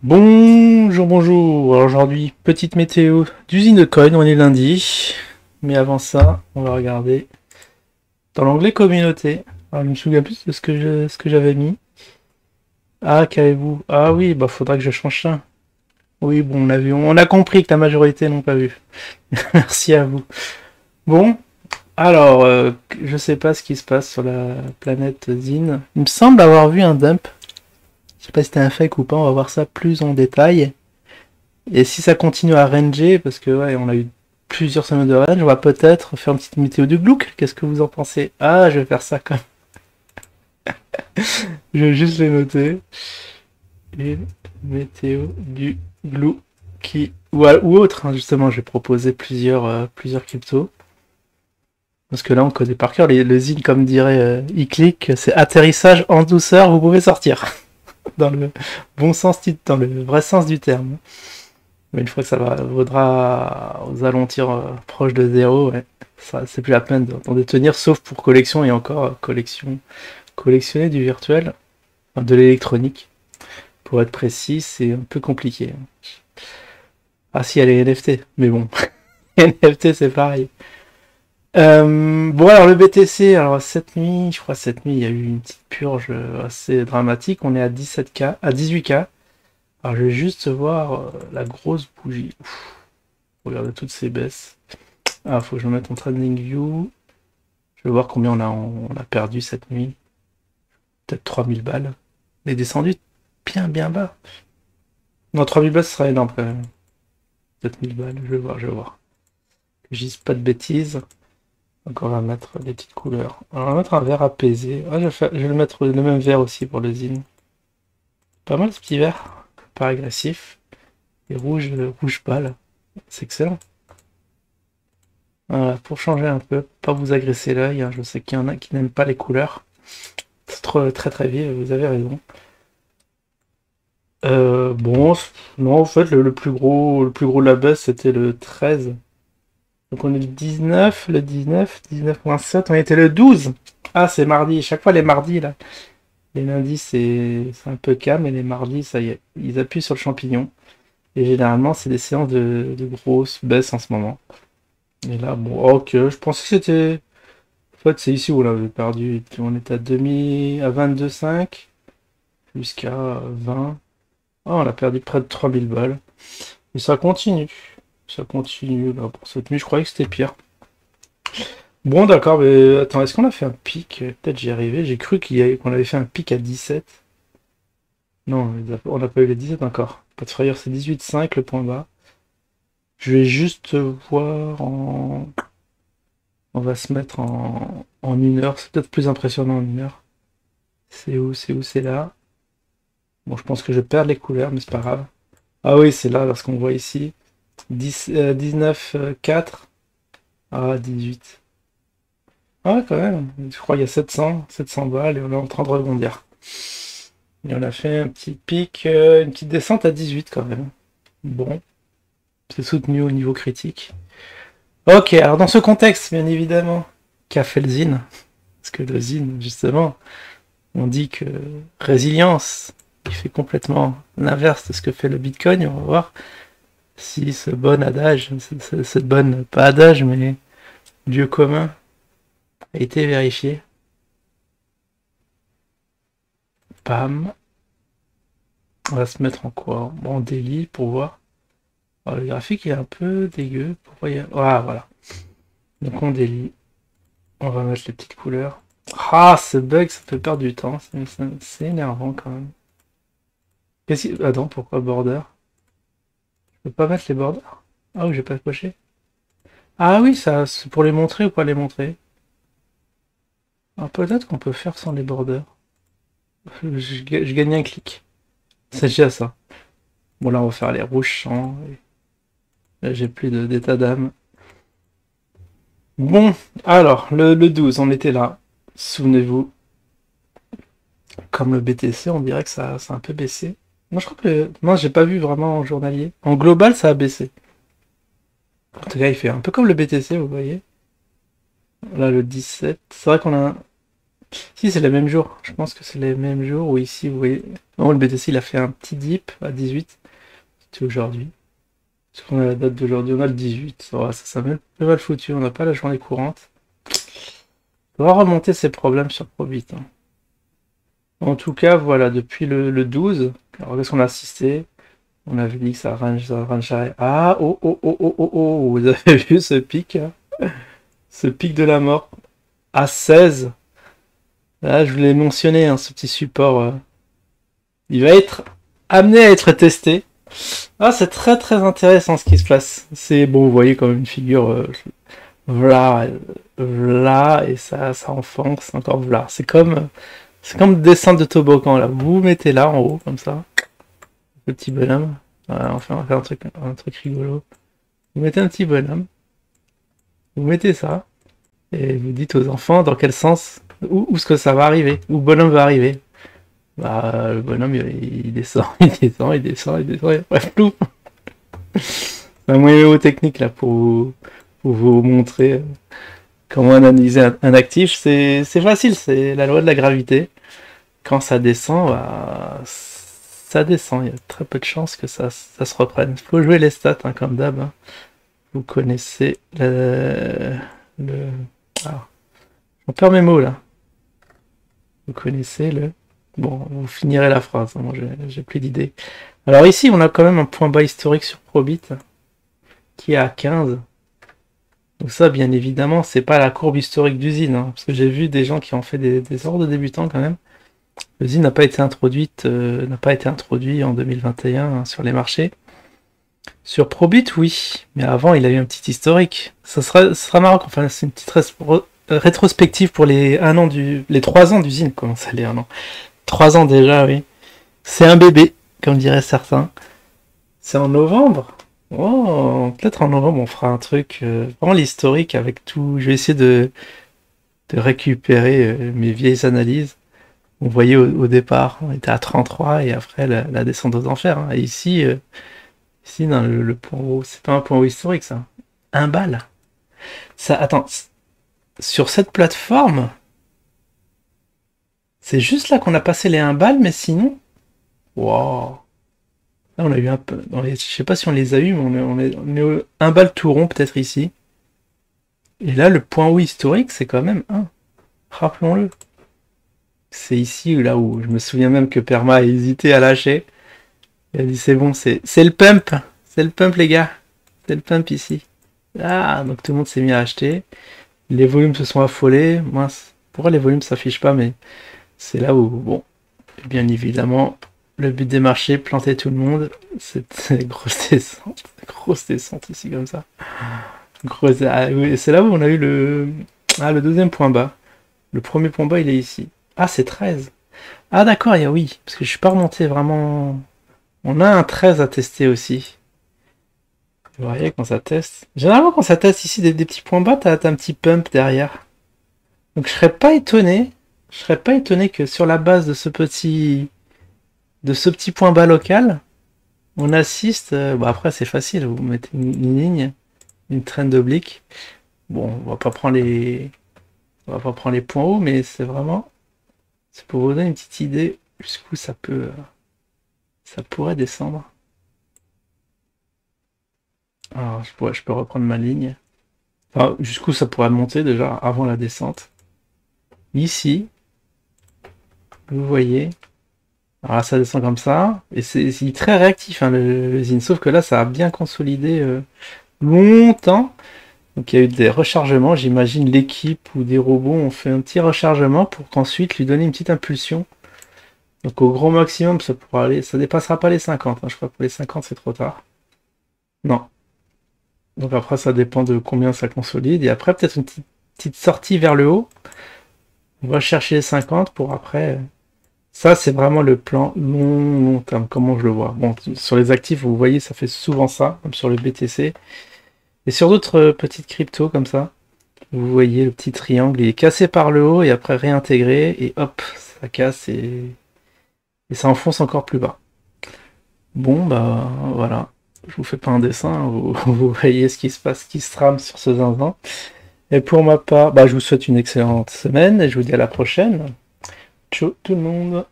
Bonjour, bonjour. Alors aujourd'hui, petite météo d'usine de coin, on est lundi. Mais avant ça, on va regarder dans l'onglet communauté. Alors je me souviens plus de ce que j'avais mis. Ah, qu'avez-vous? Ah oui, bah faudra que je change ça. Oui, bon, on a compris que la majorité n'ont pas vu. Merci à vous. Bon, alors, je sais pas ce qui se passe sur la planète Zine. Il me semble avoir vu un dump. Je sais pas si c'était un fake ou pas, on va voir ça plus en détail. Et si ça continue à ranger, parce que ouais, on a eu plusieurs semaines de range, on va peut-être faire une petite météo du Glook. Qu'est-ce que vous en pensez? Ah, je vais faire ça quand même. Je vais juste les noter. Une météo du Glook qui ou autre, hein, justement, je vais proposer plusieurs cryptos. Parce que là, on connaît par cœur le zine, comme dirait iClick, c'est atterrissage en douceur, vous pouvez sortir. Dans le bon sens, dans le vrai sens du terme. Mais une fois que vaudra aux alentours proches de zéro, ouais, ça c'est plus la peine d'en détenir, sauf pour collection et encore collectionner du virtuel, enfin, de l'électronique. Pour être précis, c'est un peu compliqué. Ah si, il y a les NFT, mais bon, les NFT c'est pareil. Bon alors le BTC, alors cette nuit, je crois cette nuit il y a eu une petite purge assez dramatique, on est à 17K, à 18K. Alors je vais juste voir la grosse bougie. Ouf, regardez toutes ces baisses. Ah, faut que je me mette en trading view. Je vais voir combien on a perdu cette nuit. Peut-être 3000 balles. On est descendu bien bas. Non, 3000 balles, ce sera énorme quand même. 7000 balles, je vais voir. Que je dise pas de bêtises. Donc on va mettre des petites couleurs. Alors, on va mettre un vert apaisé. Ah, je vais le mettre le même vert aussi pour le zine. Pas mal ce petit vert. Pas agressif. Et rouge pâle. C'est excellent. Voilà, pour changer un peu, pas vous agresser l'œil, hein. Je sais qu'il y en a qui n'aiment pas les couleurs. C'est trop, très vif, vous avez raison. Bon, non, en fait, le plus gros de la baisse, c'était le 13. Donc on est le 19, le 19, 19.7, on était le 12. Ah, c'est mardi, chaque fois les mardis, là. Les lundis, c'est un peu calme, et les mardis, ça y est, ils appuient sur le champignon. Et généralement, c'est des séances de grosses baisses en ce moment. Et là, bon, ok, je pensais que c'était... En fait, c'est ici où on avait perdu. On était à 22,5 jusqu'à 20. Ah, on a perdu près de 3000 balles. Et ça continue. Ça continue là pour cette nuit. Je croyais que c'était pire. Bon, d'accord, mais attends, est-ce qu'on a fait un pic? Peut-être j'y arrivais. J'ai cru qu'on avait fait un pic à 17. Non, on n'a pas eu les 17 encore. Pas de frayeur, c'est 18,5 le point bas. Je vais juste voir en. On va se mettre en une heure. C'est peut-être plus impressionnant en une heure. C'est là. Bon, je pense que je perds les couleurs, mais c'est pas grave. Ah oui, c'est là, parce qu'on voit ici. 19, 4. Ah, 18. Ah ouais, quand même. Je crois qu'il y a 700 balles et on est en train de rebondir. Et on a fait un petit pic, une petite descente à 18 quand même. Bon, c'est soutenu au niveau critique. Ok, alors dans ce contexte, bien évidemment, qu'a fait le zine? Parce que le zine, justement, on dit que résilience, il fait complètement l'inverse de ce que fait le Bitcoin. On va voir si ce bon adage, cette bonne, pas adage, mais lieu commun, a été vérifié. Pam. On va se mettre en quoi? En daily pour voir. Alors, le graphique est un peu dégueu. Pourquoi il y a... Ah, voilà. Donc on daily. On va mettre les petites couleurs. Ah, ce bug, ça fait perdre du temps. C'est énervant quand même. Qu'est-ce qui... Attends, pourquoi border? Je peux pas mettre les borders? Ah oui, j'ai pas coché. Ah oui, ça, c'est pour les montrer ou pas les montrer. Ah, peut-être qu'on peut faire sans les borders. Je gagne un clic. C'est déjà ça. Bon, là, on va faire les rouges champs. Là, j'ai plus d'état d'âme. Bon, alors, le 12, on était là. Souvenez-vous, comme le BTC, on dirait que ça a un peu baissé. Moi, je crois que... Moi, j'ai pas vu vraiment en journalier. En global, ça a baissé. En tout cas, il fait un peu comme le BTC, vous voyez. Là, le 17. C'est vrai qu'on a Si, c'est les mêmes jours. Je pense que c'est les mêmes jours où ici, vous voyez... Non, le BTC, il a fait un petit dip à 18. C'était aujourd'hui. Parce qu'on a la date d'aujourd'hui, on a le 18. Ça m'a peu mal foutu, on n'a pas la journée courante. On va remonter ces problèmes sur Probit. Hein. En tout cas, voilà, depuis le 12, alors qu'est-ce qu'on a assisté? On avait dit que ça rangerait. Ah, oh, oh, oh, oh, oh, oh, vous avez vu ce pic, hein, ce pic de la mort à 16. Là, je vous l'ai mentionné, hein, ce petit support. Il va être amené à être testé. Ah, c'est très très intéressant ce qui se passe. C'est bon, vous voyez comme une figure. Voilà, voilà, et ça enfonce encore voilà. C'est comme descendre de toboggan là. Vous vous mettez là en haut comme ça, le petit bonhomme. Voilà, on va faire un truc rigolo. Vous mettez un petit bonhomme, vous mettez ça, et vous dites aux enfants dans quel sens, où est-ce que ça va arriver, où le bonhomme va arriver. Bah, le bonhomme il descend, il descend, il descend, il descend, et bref, tout. C'est un moyen technique là pour vous montrer comment analyser un actif. C'est facile, c'est la loi de la gravité. Quand ça descend, bah, ça descend. Il y a très peu de chances que ça se reprenne. Il faut jouer les stats, hein, comme d'hab. Hein. Vous connaissez ah, on perd mes mots là. Vous connaissez le... Bon, vous finirez la phrase. Hein, moi, j'ai plus d'idées. Alors ici, on a quand même un point bas historique sur Probit qui est à 15. Donc ça, bien évidemment, c'est pas la courbe historique d'usine, hein, parce que j'ai vu des gens qui ont fait des ordres de débutants quand même. L'usine n'a pas été introduite, en 2021 hein, sur les marchés. Sur Probit, oui, mais avant, il a eu un petit historique. Ça sera marrant qu'on fasse une petite rétrospective pour les 3 ans d'usine, comment ça allait 1 an. 3 ans déjà, oui. C'est un bébé, comme diraient certains. C'est en novembre. Oh, peut-être en novembre on fera un truc vraiment l'historique avec tout. Je vais essayer de récupérer mes vieilles analyses. On voyait au départ, on était à 33 et après la descente aux enfers. Hein. Et ici dans le point haut, c'est pas un point haut historique ça. 1 balle. Ça, attends, sur cette plateforme, c'est juste là qu'on a passé les 1 balle, mais sinon, wow. Là, on a eu un peu. Je sais pas si on les a eu, mais on est au 1 balle tout rond, peut-être ici. Et là, le point haut historique, c'est quand même 1. Rappelons-le. C'est ici, là où je me souviens même que Perma a hésité à lâcher. Il a dit c'est bon, c'est le pump. C'est le pump, les gars. C'est le pump ici. Ah, donc tout le monde s'est mis à acheter. Les volumes se sont affolés. Mince. Pourquoi les volumes s'affichent pas, mais c'est là où, bon, bien évidemment, le but des marchés, planter tout le monde. C'est grosse descente ici comme ça. Ah, oui, c'est là où on a eu le deuxième point bas. Le premier point bas, il est ici. Ah, c'est 13. Ah, d'accord, oui. Parce que je suis pas remonté vraiment... On a un 13 à tester aussi. Vous voyez, quand ça teste... Généralement, quand ça teste ici des petits points bas, t'as un petit pump derrière. Donc, je serais pas étonné... que sur la base de ce petit point bas local, on assiste... Bon, après, c'est facile. Vous mettez une ligne, une traîne oblique. Bon, on va pas prendre les points hauts, mais c'est pour vous donner une petite idée jusqu'où ça pourrait descendre. Alors, je peux reprendre ma ligne. Enfin, jusqu'où ça pourrait monter déjà avant la descente. Ici, vous voyez. Alors là, ça descend comme ça. Et c'est très réactif, hein, le zine. Sauf que là, ça a bien consolidé longtemps. Donc il y a eu des rechargements. J'imagine l'équipe ou des robots ont fait un petit rechargement pour qu'ensuite lui donner une petite impulsion. Donc au gros maximum, ça pourra aller. Ça dépassera pas les 50. Hein. Je crois que pour les 50, c'est trop tard. Non. Donc après, ça dépend de combien ça consolide. Et après, peut-être une petite sortie vers le haut. On va chercher les 50 pour après... Ça, c'est vraiment le plan long terme, comment je le vois. Bon, sur les actifs, vous voyez, ça fait souvent ça, comme sur le BTC. Et sur d'autres petites cryptos comme ça, vous voyez le petit triangle, il est cassé par le haut et après réintégré, et hop, ça casse et ça enfonce encore plus bas. Bon, bah voilà. Je vous fais pas un dessin, hein, vous voyez ce qui se passe, ce qui se trame sur ce zinzin. Et pour ma part, bah, je vous souhaite une excellente semaine et je vous dis à la prochaine. Ciao tout le monde.